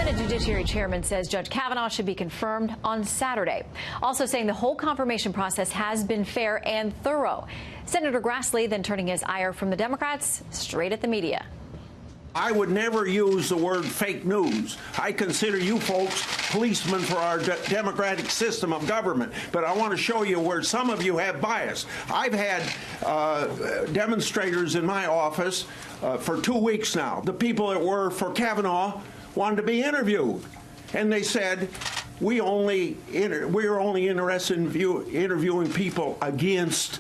Senate Judiciary Chairman says Judge Kavanaugh should be confirmed on Saturday. Also saying the whole confirmation process has been fair and thorough. Senator Grassley then turning his ire from the Democrats straight at the media. I would never use the word fake news. I consider you folks policemen for our democratic system of government. But I want to show you where some of you have bias. I've had demonstrators in my office for 2 weeks now. The people that were for Kavanaugh wanted to be interviewed. And they said, we're only interested in interviewing people against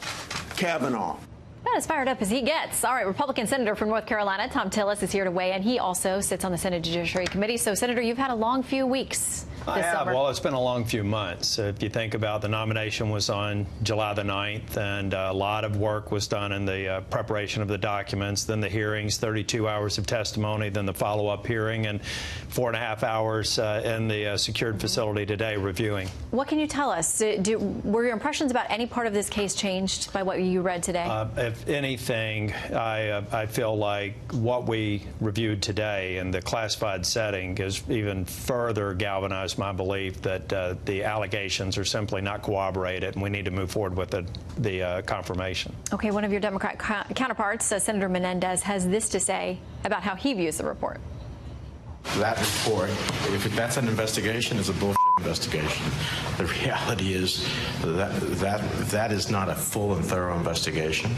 Kavanaugh. Not as fired up as he gets. All right, Republican Senator from North Carolina, Thom Tillis, is here to weigh in. He also sits on the Senate Judiciary Committee. So, Senator, you've had a long few weeks this summer. Well, it's been a long few months. If you think about the nomination was on July the 9th, and a lot of work was done in the preparation of the documents, then the hearings, 32 hours of testimony, then the follow-up hearing, and 4.5 hours in the secured facility today reviewing. What can you tell us? Were your impressions about any part of this case changed by what you read today? If anything, I feel like what we reviewed today in the classified setting has even further galvanized my belief that the allegations are simply not corroborated, and we need to move forward with the confirmation. Okay, one of your Democrat counterparts, Senator Menendez, has this to say about how he views the report. That report, if that's an investigation, is a bullshit investigation. The reality is that is not a full and thorough investigation.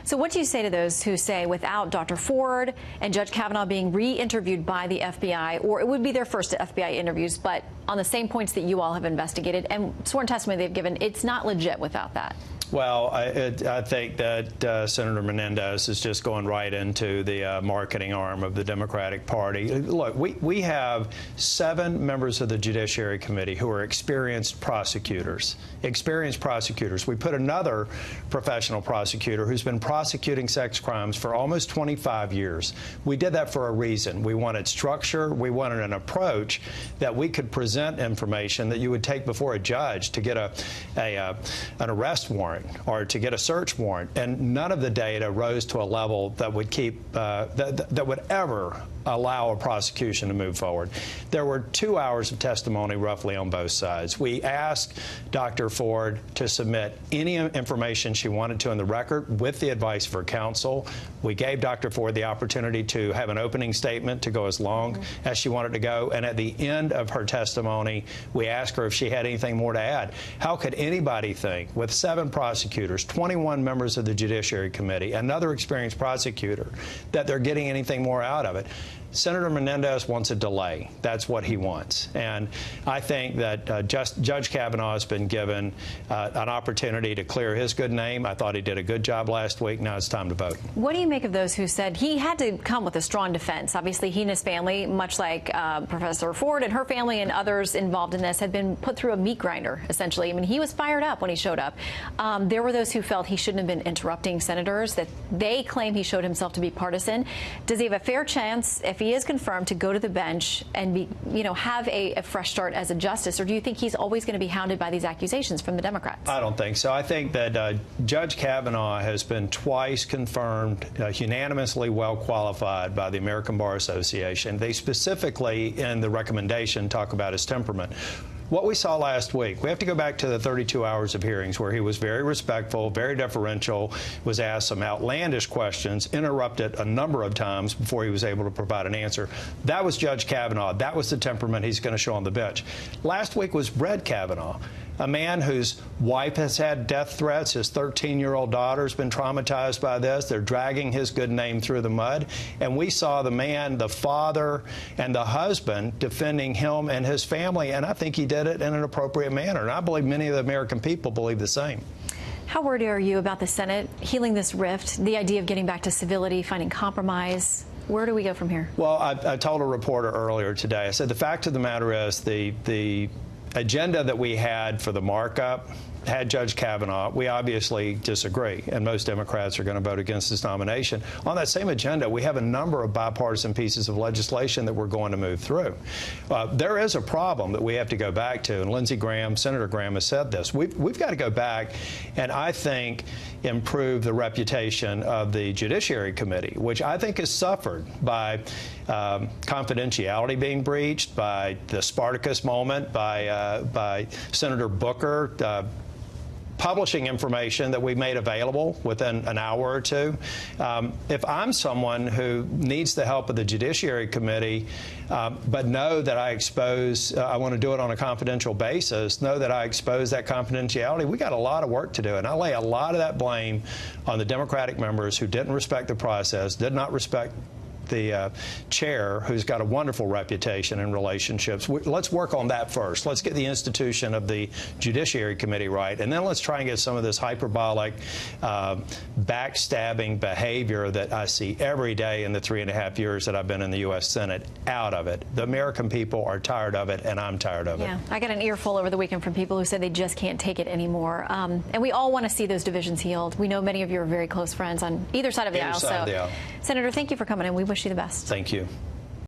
So what do you say to those who say without Dr. Ford and Judge Kavanaugh being re-interviewed by the FBI, or it would be their first FBI interviews, but on the same points that you all have investigated and sworn testimony they've given, it's not legit without that? Well, I think that Senator Menendez is just going right into the marketing arm of the Democratic Party. Look, we have 7 members of the Judiciary Committee who are experienced prosecutors. We put another professional prosecutor who's been prosecuting sex crimes for almost 25 years. We did that for a reason. We wanted structure. We wanted an approach that we could present information that you would take before a judge to get an arrest warrant or to get a search warrant, and none of the data rose to a level that would keep that would ever allow a prosecution to move forward. There were 2 hours of testimony roughly on both sides. We asked Dr. Ford to submit any information she wanted to in the record with the advice of her counsel. We gave Dr. Ford the opportunity to have an opening statement to go as long as she wanted to go, and at the end of her testimony, we asked her if she had anything more to add. How could anybody think, with 7 prosecutors, 21 members of the Judiciary Committee, another experienced prosecutor, that they're getting anything more out of it? Senator Menendez wants a delay. That's what he wants. And I think that Judge Kavanaugh has been given an opportunity to clear his good name. I thought he did a good job last week. Now it's time to vote. What do you make of those who said he had to come with a strong defense? Obviously, he and his family, much like Professor Ford and her family and others involved in this, had been put through a meat grinder, essentially. I mean, he was fired up when he showed up. There were those who felt he shouldn't have been interrupting senators, that they claim he showed himself to be partisan. Does he have a fair chance, if he is confirmed, to go to the bench and be, have a fresh start as a justice, or do you think he's always going to be hounded by these accusations from the Democrats? I don't think so. I think that Judge Kavanaugh has been twice confirmed unanimously well qualified by the American Bar Association. They specifically, in the recommendation, talk about his temperament. What we saw last week, we have to go back to the 32 hours of hearings where he was very respectful, very deferential, was asked some outlandish questions, interrupted a number of times before he was able to provide an answer. That was Judge Kavanaugh. That was the temperament he's going to show on the bench. Last week was Brett Kavanaugh, a man whose wife has had death threats. His 13-year-old daughter's been traumatized by this. They're dragging his good name through the mud. And we saw the man, the father, and the husband defending him and his family, and I think he did it in an appropriate manner. And I believe many of the American people believe the same. How worried are you about the Senate healing this rift, the idea of getting back to civility, finding compromise? Where do we go from here? Well, I told a reporter earlier today, I said the fact of the matter is the agenda that we had for the markup had Judge Kavanaugh. We obviously disagree, and most Democrats are going to vote against his nomination. On that same agenda, we have a number of bipartisan pieces of legislation that we're going to move through. There is a problem that we have to go back to, and Lindsey Graham, Senator Graham, has said this. We've got to go back and, I think, improve the reputation of the Judiciary Committee, which I think has suffered by confidentiality being breached, by the Spartacus moment, by Senator Booker publishing information that we made available within an hour or two. If I'm someone who needs the help of the Judiciary Committee, but know that I want to do it on a confidential basis, know that I expose that confidentiality, we got a lot of work to do. And I lay a lot of that blame on the Democratic members who didn't respect the process, did not respect the chair, who's got a wonderful reputation in relationships. Let's work on that first. Let's get the institution of the Judiciary Committee right, and then let's try and get some of this hyperbolic, backstabbing behavior that I see every day in the 3.5 years that I've been in the U.S. Senate out of it. The American people are tired of it, and I'm tired of it. Yeah, I got an earful over the weekend from people who said they just can't take it anymore. And we all want to see those divisions healed. We know many of you are very close friends on either side of the aisle. Senator, thank you for coming in. We wish you the best. Thank you.